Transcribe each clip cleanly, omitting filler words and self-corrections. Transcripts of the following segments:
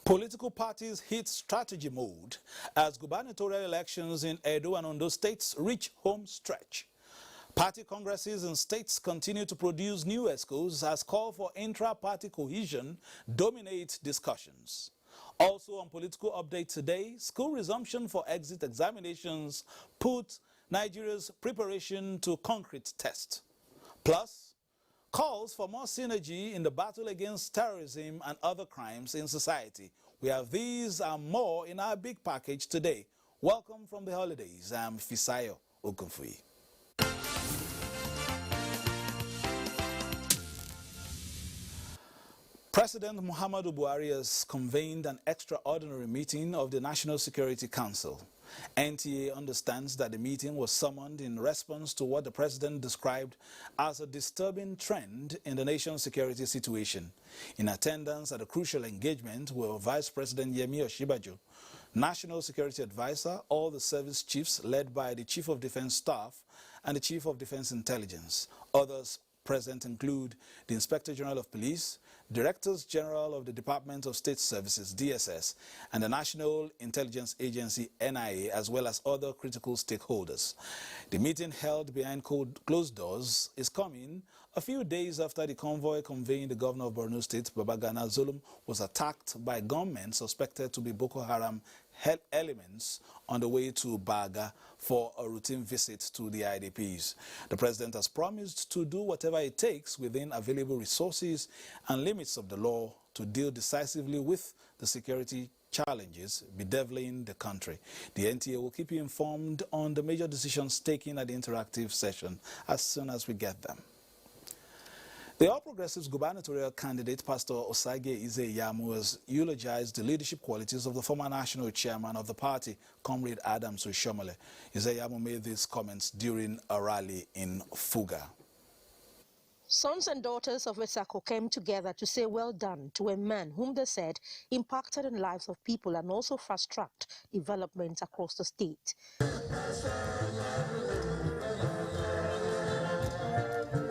Political parties hit strategy mode as gubernatorial elections in Edo and Ondo states reach home stretch. Party congresses in states continue to produce new ESCOs as call for intra-party cohesion dominate discussions. Also on political update today, school resumption for exit examinations put Nigeria's preparation to concrete test. Plus, calls for more synergy in the battle against terrorism and other crimes in society. We have these and more in our big package today. Welcome from the holidays. I'm Fisayo Ogunfuyi. President Muhammadu Buhari has convened an extraordinary meeting of the National Security Council. NTA understands that the meeting was summoned in response to what the president described as a disturbing trend in the nation's security situation. In attendance at a crucial engagement were Vice President Yemi Osinbajo, National Security Advisor, all the service chiefs led by the Chief of Defense Staff and the Chief of Defense Intelligence. Others present include the Inspector General of Police, Directors General of the Department of State Services, DSS, and the National Intelligence Agency, NIA, as well as other critical stakeholders. The meeting held behind closed doors is coming a few days after the convoy conveying the governor of Borno State, Babagana Zulum, was attacked by gunmen suspected to be Boko Haram elements on the way to Baga for a routine visit to the IDPs. The president has promised to do whatever it takes within available resources and limits of the law to deal decisively with the security challenges bedeviling the country. The NTA will keep you informed on the major decisions taken at the interactive session as soon as we get them. The All Progressives gubernatorial candidate, Pastor Osage Ize-Iyamu, has eulogized the leadership qualities of the former national chairman of the party, Comrade Adams Oshiomhole. Ize-Iyamu made these comments during a rally in Fuga. Sons and daughters of Esako came together to say well done to a man whom they said impacted on the lives of people and also fast-tracked development across the state.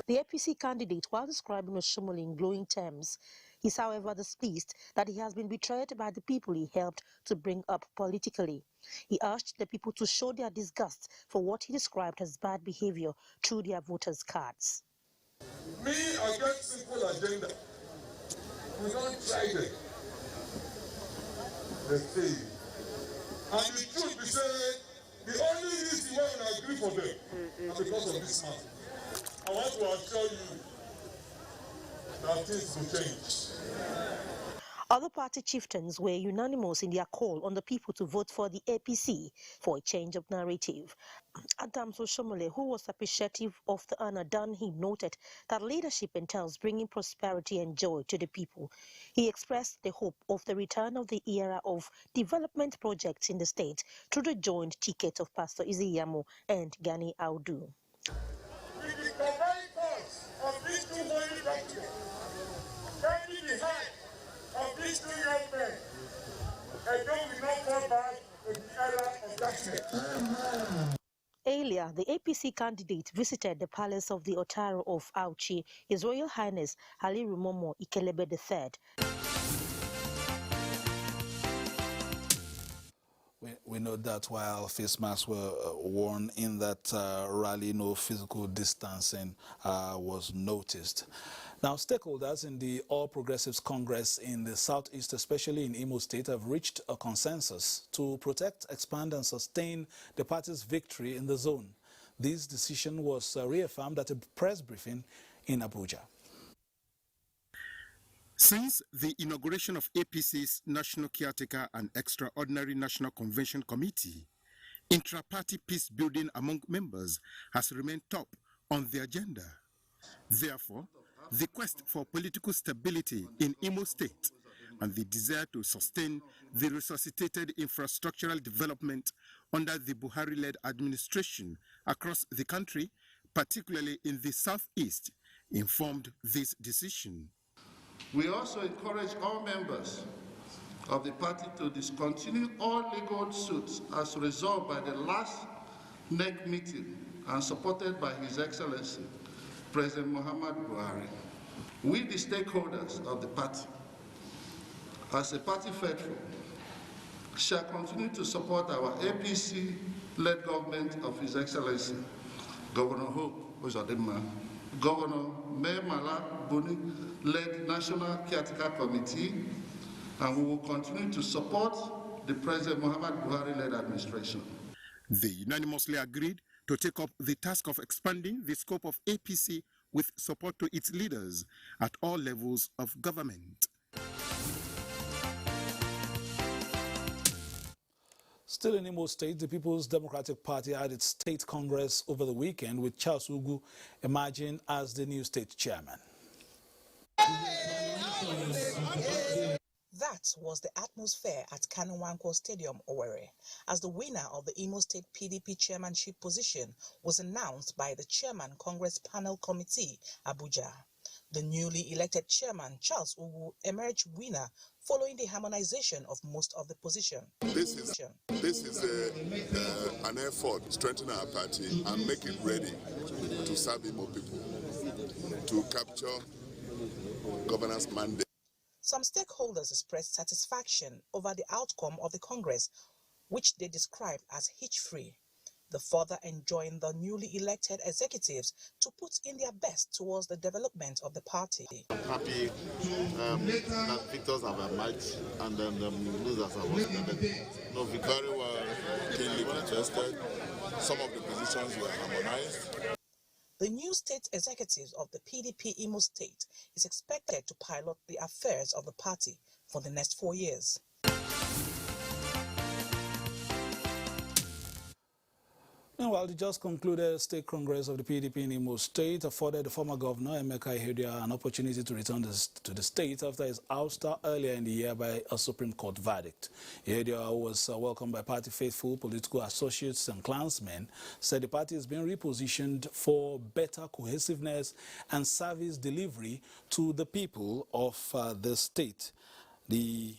The APC candidate, while describing Oshiomhole in glowing terms, is however displeased that he has been betrayed by the people he helped to bring up politically. He urged the people to show their disgust for what he described as bad behavior through their voters' cards. Me, I get simple agenda. We don't try them. They fail. And the truth be said, the only reason why I agree for them is because of this man. I want to assure you that things will change. Other party chieftains were unanimous in their call on the people to vote for the APC for a change of narrative. Adams Oshiomhole, who was appreciative of the honor done him, noted that leadership entails bringing prosperity and joy to the people. He expressed the hope of the return of the era of development projects in the state through the joint ticket of Pastor Ize-Iyamu and Gani Audu. With the combined force of these two holy documents, standing behind of these two young men, and don't we not fall back in the era of darkness. Earlier, the APC candidate visited the palace of the Otaro of Auchi, His Royal Highness Ali Rumomo Ikelebe III. We know that while face masks were worn in that rally, no physical distancing was noticed. Now, stakeholders in the All Progressives Congress in the Southeast, especially in Imo State, have reached a consensus to protect, expand and sustain the party's victory in the zone. This decision was reaffirmed at a press briefing in Abuja. Since the inauguration of APC's National Caretaker and Extraordinary National Convention Committee, intra-party peace building among members has remained top on the agenda. Therefore, the quest for political stability in Imo State and the desire to sustain the resuscitated infrastructural development under the Buhari-led administration across the country, particularly in the Southeast, informed this decision. We also encourage all members of the party to discontinue all legal suits as resolved by the last NEC meeting and supported by His Excellency, President Muhammadu Buhari. We, the stakeholders of the party, as a party faithful, shall continue to support our APC-led government of His Excellency, Governor Hope Uzodinma, Governor Mala Buni-led National Caretaker Committee, and we will continue to support the President Muhammad Buhari-led administration. They unanimously agreed to take up the task of expanding the scope of APC with support to its leaders at all levels of government. Still in Imo State, the People's Democratic Party had its state congress over the weekend with Charles Ugu emerging as the new state chairman. That was the atmosphere at Kanunwanko Stadium, Owerri, as the winner of the Imo State PDP chairmanship position was announced by the Chairman Congress Panel Committee, Abuja. The newly elected chairman, Charles Ugu, emerged winner following the harmonization of most of the position. This is an effort to strengthen our party and make it ready to serve Imo people, to capture governance mandate. Some stakeholders expressed satisfaction over the outcome of the Congress, which they described as hitch-free. They further enjoined the newly elected executives to put in their best towards the development of the party. I'm happy that victors have emerged and then the losers have also Very well, keenly contested. Some of the positions were harmonized. The new state executives of the PDP Imo State is expected to pilot the affairs of the party for the next 4 years. Meanwhile, the just concluded state congress of the PDP in Imo State afforded the former governor, Emeka Ihedioha, an opportunity to return to the state after his ouster earlier in the year by a Supreme Court verdict. Ihedioha, who was welcomed by party faithful, political associates and clansmen, said the party is being repositioned for better cohesiveness and service delivery to the people of the state. The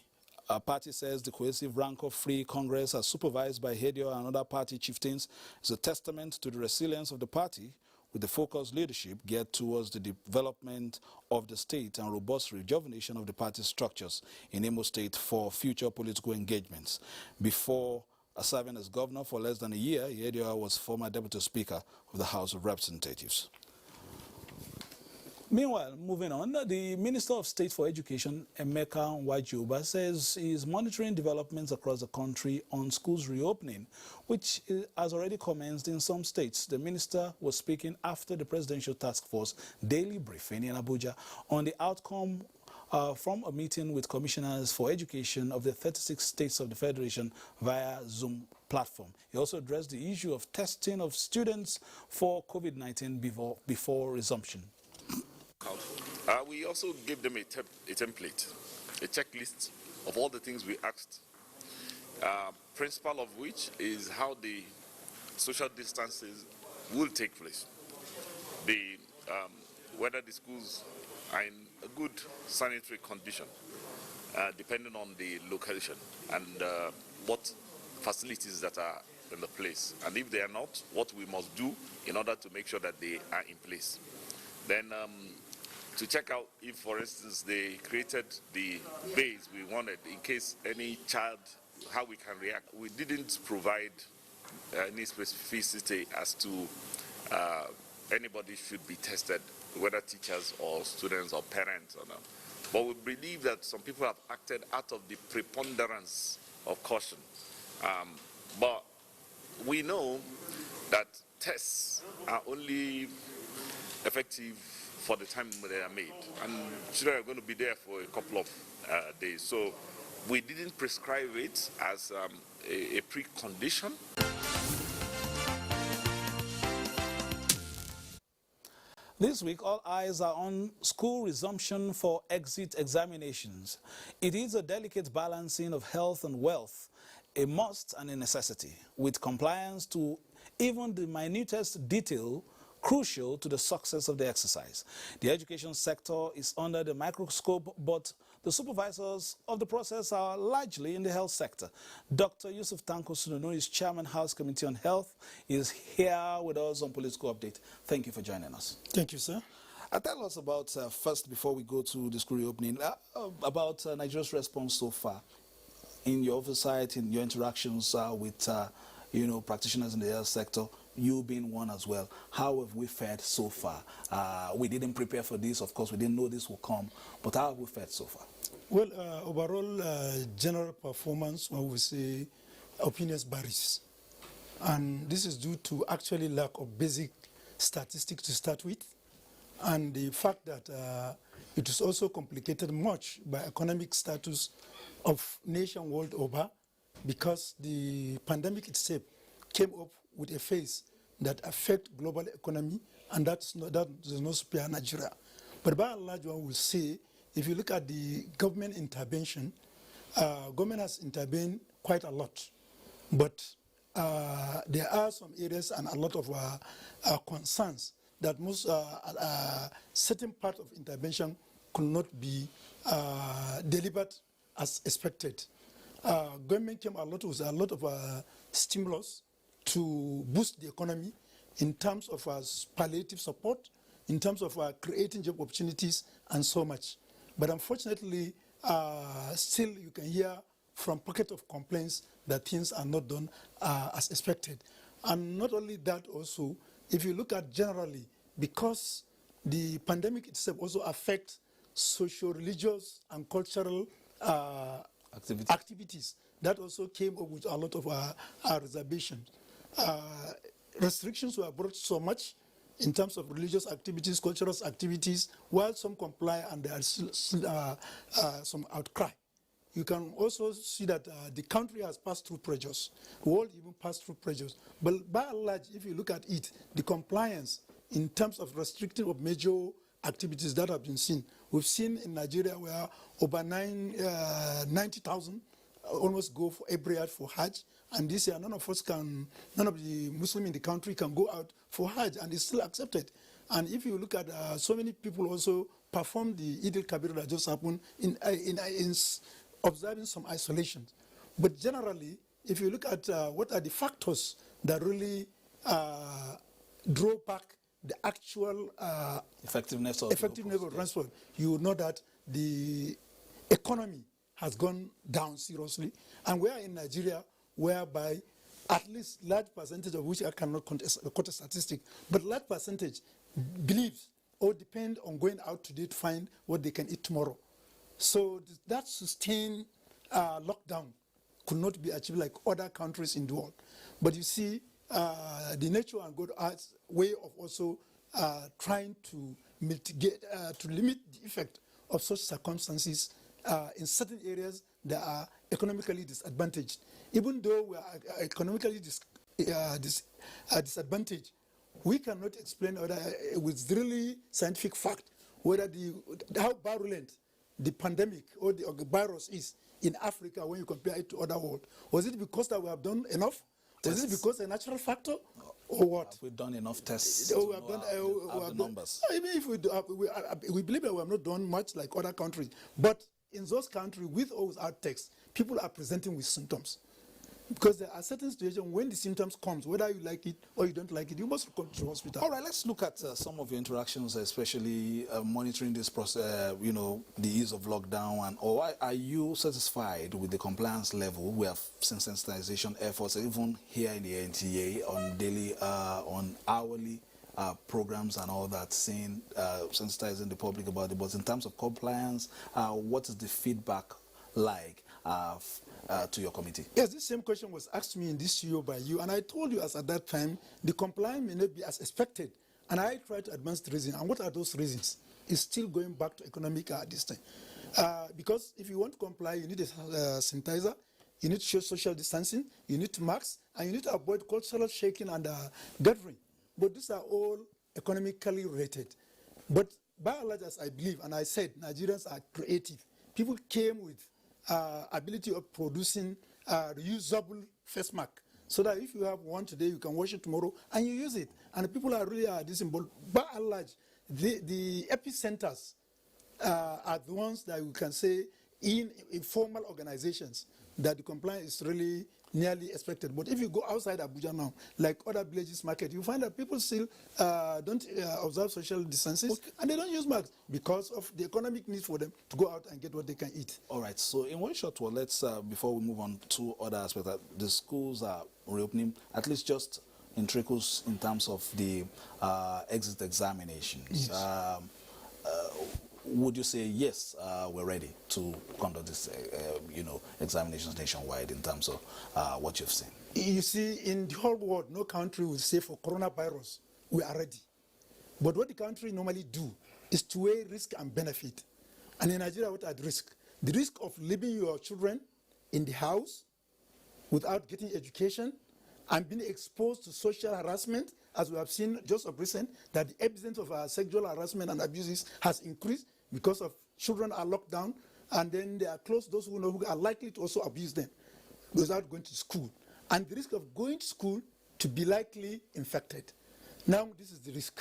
party says the cohesive Rancor-free Congress, as supervised by Ihedioha and other party chieftains, is a testament to the resilience of the party, with the focused leadership geared towards the development of the state and robust rejuvenation of the party's structures in Imo State for future political engagements. Before serving as governor for less than a year, Ihedioha was former deputy speaker of the House of Representatives. Meanwhile, moving on, the Minister of State for Education, Emeka Nwajuba, says he is monitoring developments across the country on schools reopening, which has already commenced in some states. The minister was speaking after the Presidential Task Force daily briefing in Abuja on the outcome from a meeting with commissioners for education of the 36 states of the Federation via Zoom platform. He also addressed the issue of testing of students for COVID-19 before resumption. We also gave them a template, a checklist of all the things we asked, principle of which is how the social distances will take place, whether the schools are in a good sanitary condition, depending on the location and what facilities that are in the place, and if they are not, what we must do in order to make sure that they are in place. Then to check out if, for instance, they created the base we wanted in case any child, how we can react. We didn't provide any specificity as to anybody should be tested, whether teachers or students or parents or not. But we believe that some people have acted out of the preponderance of caution. But we know that tests are only effective for the time they are made, and children are going to be there for a couple of days. So we didn't prescribe it as a precondition. This week, all eyes are on school resumption for exit examinations. It is a delicate balancing of health and wealth, a must and a necessity, with compliance to even the minutest detail crucial to the success of the exercise. The education sector is under the microscope, but the supervisors of the process are largely in the health sector. Dr. Yusuf Tanko Sununu is Chairman House Committee on Health. He is here with us on Political Update. Thank you for joining us. Thank you, sir. Tell us about, first, before we go to the school reopening, about Nigeria's response so far in your oversight, in your interactions with, practitioners in the health sector, you being one as well. How have we fared so far? We didn't prepare for this, of course, we didn't know this will come, but how have we fared so far? Well, overall, general performance, when we say opinions varies. And this is due to actually lack of basic statistics to start with, and the fact that it is also complicated much by economic status of nation world over, because the pandemic itself came up with a phase that affect global economy, and that does not spare Nigeria. But by and large, one will say, if you look at the government intervention, government has intervened quite a lot, but there are some areas and a lot of concerns that most certain part of intervention could not be delivered as expected. Government came with a lot of stimulus to boost the economy in terms of palliative support, in terms of creating job opportunities, and so much. But unfortunately, still you can hear from pocket of complaints that things are not done as expected. And not only that also, if you look at generally, because the pandemic itself also affects socio-religious and cultural activities, that also came up with a lot of reservations. Restrictions were brought so much in terms of religious activities, cultural activities, while some comply and there are still some outcry. You can also see that the country has passed through pressures. The world even passed through pressures. But by and large, if you look at it, the compliance in terms of restricting of major activities that have been seen. We've seen in Nigeria where over 90,000 almost go for every year for Hajj. And this year, none of the Muslims in the country can go out for Hajj, and it's still accepted. And if you look at so many people also perform the Eid al-Kabir that just happened in observing some isolation. But generally, if you look at what are the factors that really draw back the actual effectiveness of transport, you will know that the economy has gone down seriously. And we are in Nigeria, whereby at least large percentage of which I cannot quote a statistic, but large percentage believes or depend on going out today to find what they can eat tomorrow. So that sustained lockdown could not be achieved like other countries in the world. But you see, the nature and God has way of also trying to mitigate, to limit the effect of such circumstances in certain areas that are economically disadvantaged. Even though we are economically disadvantaged, we cannot explain with really scientific fact whether how virulent the pandemic or the virus is in Africa when you compare it to other world. Was it because that we have done enough? Was it because a natural factor, or what? Have we done enough tests? We have done the numbers. Even if we believe that we have not done much like other countries, but in those countries, with or without tests, people are presenting with symptoms. Because there are certain situations when the symptoms comes, whether you like it or you don't like it, you must come to the hospital. All right, let's look at some of your interactions, especially monitoring this process, the ease of lockdown. Or are you satisfied with the compliance level? We have seen sensitization efforts, even here in the NTA, on daily, on hourly programs and all that, saying, sensitizing the public about it. But in terms of compliance, what is the feedback like to your committee? Yes, this same question was asked me in this CEO by you, and I told you as at that time, the compliance may not be as expected. And I tried to advance the reason. And what are those reasons? It's still going back to economic this time. Because if you want to comply, you need a sanitizer, you need to show social distancing, you need to mask, and you need to avoid cultural shaking and gathering. But these are all economically rated. But by and large, as I believe, and I said, Nigerians are creative. People came with ability of producing reusable face mask, so that if you have one today, you can wash it tomorrow, and you use it. And people are really disinvolved. By and large, the epicenters are the ones that we can say in informal organizations that the compliance is really nearly expected. But if you go outside Abuja now, like other villages market, you find that people still don't observe social distances, and they don't use masks because of the economic need for them to go out and get what they can eat. All right, so in one short word, let's, before we move on to other aspects, the schools are reopening, at least just in trickles in terms of the exit examinations. Yes. Would you say, yes, we're ready to conduct this, examinations nationwide in terms of what you've seen? You see, in the whole world, no country will say for coronavirus, we are ready. But what the country normally do is to weigh risk and benefit. And in Nigeria, what are the risk? The risk of leaving your children in the house without getting education and being exposed to social harassment, as we have seen just of recent, that the evidence of sexual harassment and abuses has increased because of children are locked down, and then they are close, those who know who are likely to also abuse them without going to school. And the risk of going to school to be likely infected. Now, this is the risk.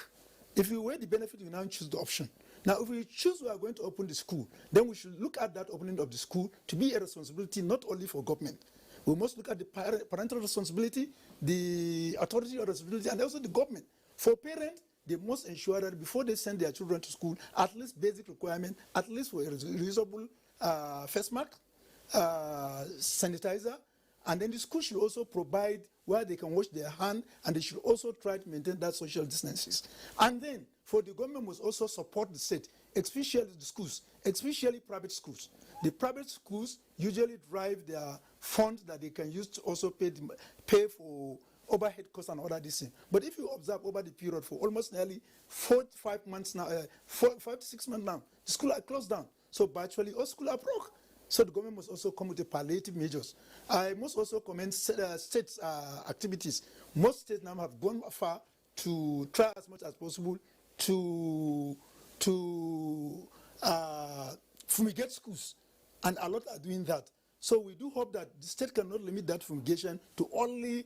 If you weigh the benefit, you now choose the option. Now, if we choose we are going to open the school, then we should look at that opening of the school to be a responsibility not only for government. We must look at the parental responsibility, the authority responsibility, and also the government. For parents, they must ensure that before they send their children to school, at least basic requirement, at least for a reusable face mask, sanitizer, and then the school should also provide where they can wash their hand, and they should also try to maintain that social distances. And then, for the government must also support the state, especially the schools, especially private schools. The private schools usually drive their funds that they can use to also pay for overhead costs and other things. But if you observe over the period for almost nearly 4 to 5 months now, 5 to 6 months now, the schools are closed down. So virtually all schools are broke. So the government must also come with the palliative measures. I must also commend states' activities. Most states now have gone far to try as much as possible to fumigate schools, and a lot are doing that. So we do hope that the state cannot limit that fumigation to only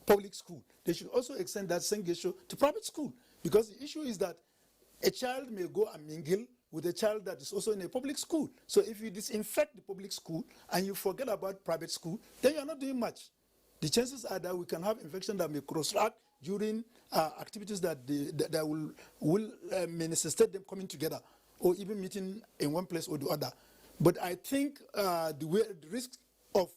public school. They should also extend that same ratio to private school, because the issue is that a child may go and mingle with a child that is also in a public school. So if you disinfect the public school and you forget about private school, then you are not doing much. The chances are that we can have infection that may cross-react during activities that will may necessitate them coming together or even meeting in one place or the other. But I think the risk of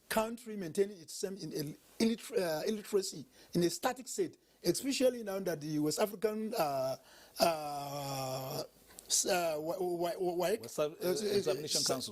country maintaining itself in illiteracy, in a static state, especially now that the West African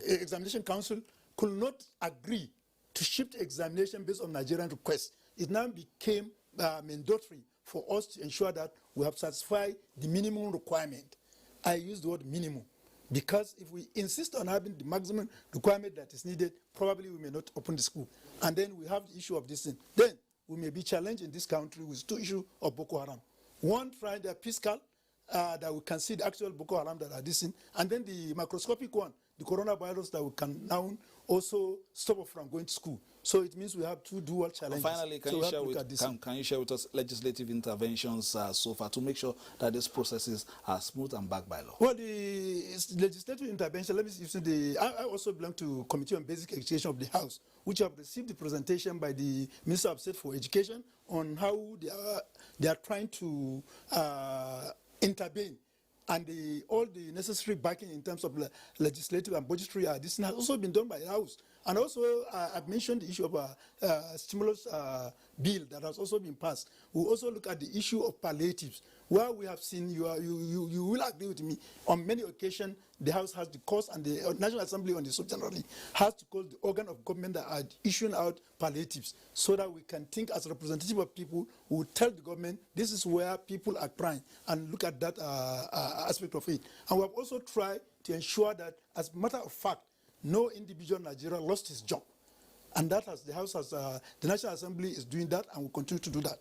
Examination Council could not agree to shift examination based on Nigerian requests. It now became mandatory for us to ensure that we have satisfied the minimum requirement. I use the word minimum because if we insist on having the maximum requirement that is needed, probably we may not open the school. And then we have the issue of this thing. Then we may be challenged in this country with two issues of Boko Haram. One, trying the fiscal, that we can see the actual Boko Haram that are this thing, and then the microscopic one, the coronavirus that we can now also stop us from going to school. So it means we have two dual challenges. Finally, can you share with us legislative interventions so far to make sure that these processes are smooth and backed by law? Well, the legislative intervention, let me see, I also belong to Committee on Basic Education of the House, which have received the presentation by the Minister of State for Education on how they are trying to intervene, and all the necessary backing in terms of legislative and budgetary this has also been done by the House. And also, I've mentioned the issue of a stimulus bill that has also been passed. We also look at the issue of palliatives, where we have seen, you will agree with me, on many occasions, the House has the cause, and the National Assembly on the subject generally has to call the organ of government that are issuing out palliatives, so that we can think as representative of people who tell the government this is where people are crying, and look at that aspect of it. And we have also tried to ensure that, as a matter of fact, no individual in Nigeria lost his job. And that has, the House has, the National Assembly is doing that and will continue to do that.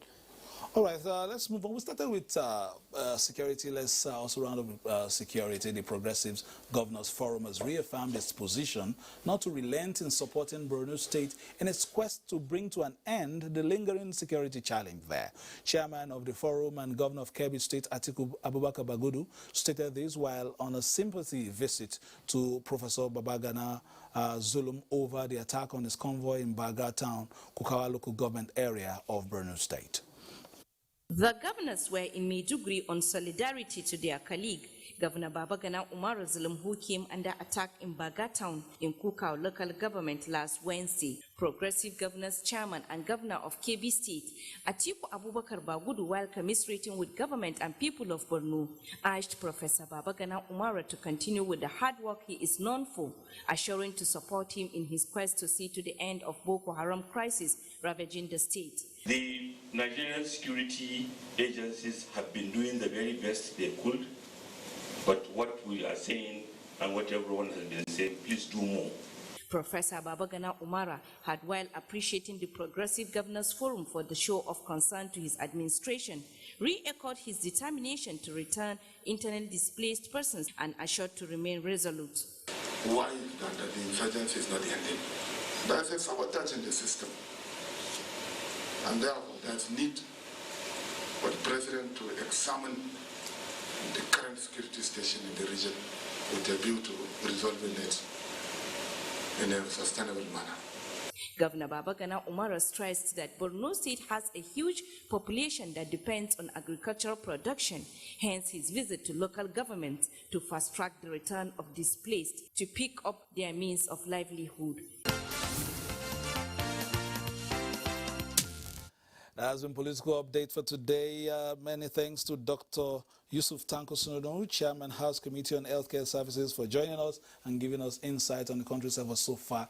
All right, let's move on. We started with security. Let's also round up with security. The Progressives Governors Forum has reaffirmed its position not to relent in supporting Borno State in its quest to bring to an end the lingering security challenge there. Chairman of the forum and Governor of Kebbi State, Atiku Abubakar Bagudu, stated this while on a sympathy visit to Professor Babagana Zulum over the attack on his convoy in Baga Town, Kukawa local government area of Borno State. The governors were in Maiduguri on solidarity to their colleague, Governor Babagana Umar Zulum, who came under attack in Baga Town in Kukau local government last Wednesday. Progressive Governors Chairman and Governor of Kebbi State, Atiku Abubakar Bagudu, while commiserating with government and people of Borno, urged Professor Babagana Umar to continue with the hard work he is known for, assuring to support him in his quest to see to the end of Boko Haram crisis ravaging the state. The Nigerian security agencies have been doing the very best they could, but what we are saying and what everyone has been saying, please do more. Professor Babagana Umara had, while appreciating the Progressive Governors Forum for the show of concern to his administration, re-echoed his determination to return internally displaced persons and assured to remain resolute. Why that the insurgency is not ending? There's a sabotage in the system. And therefore, there's need for the President to examine the current security situation in the region with a view to resolving it in a sustainable manner. Governor Babagana Umara stressed that Borno State has a huge population that depends on agricultural production, hence his visit to local governments to fast-track the return of displaced to pick up their means of livelihood. That has been political update for today. Many thanks to Dr. Yusuf Tanko Sunodonu, Chairman House Committee on Healthcare Services, for joining us and giving us insight on the country's effort so far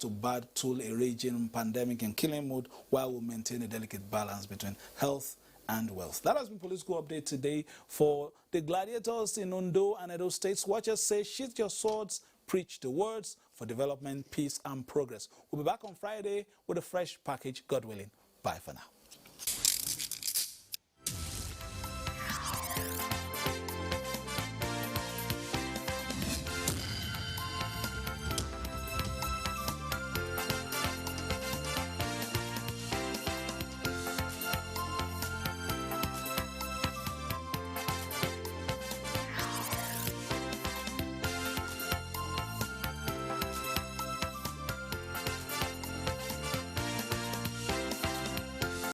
to battle a raging pandemic and killing mood while we maintain a delicate balance between health and wealth. That has been political update today for the gladiators in Ondo and Edo states. Watchers say, sheath your swords, preach the words for development, peace and progress. We'll be back on Friday with a fresh package, God willing. Bye for now.